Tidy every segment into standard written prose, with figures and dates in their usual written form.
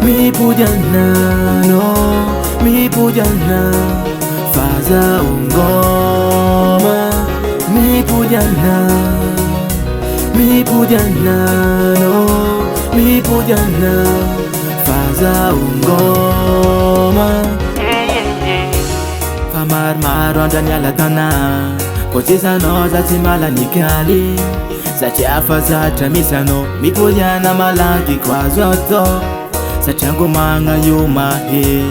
Mi pujana, no, mi pujana, faza ungoma. Mi pujana, no, mi pujana, faza ungoma. Famar maronda nyalatana, kochisa no za timala nikali. Sacha faza tramisano, mi pujana malaki kwa zoto. Sachango manga yu mahir,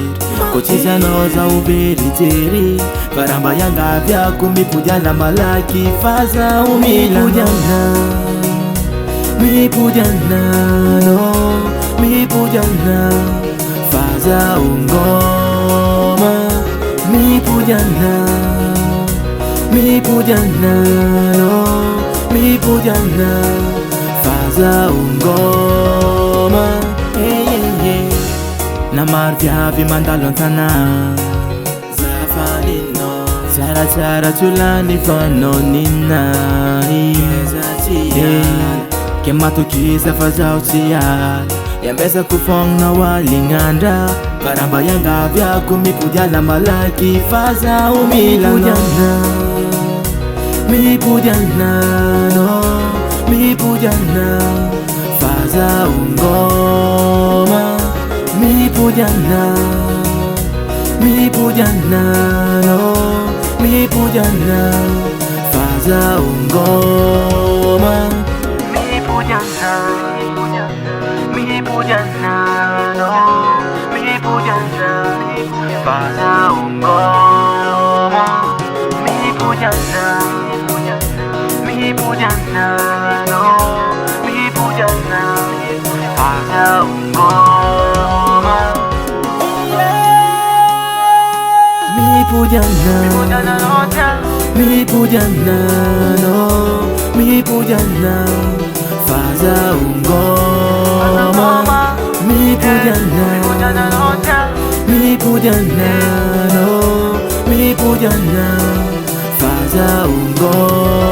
kochisa no za uberi teri. Faramba yanga vyako mi pujana malaki faza umila. Mi pujana, no, mi pujana, faza ungoma. Mi pujana, no, mi pujana, faza ungoma. Namar vyavi mandalontana, zafanino, Sara sara chulani fanonina. Kemato kisa faza uchial, yambesa kufong na walinganda. Karamba yanga vyako mi pujana malaki faza umilana. Mi pujana, no, mi pujana, faza ungoma. Mi pujana, no, mi pujana, faza ungoma. Mi pujana, no, mi pujana, faza ungoma. Mi pujana, no, mi pujana, faza ungoma. Mi pujana, no, mi pujana, faza ungoma. Mi pujana, no, mi pujana, faza ungoma.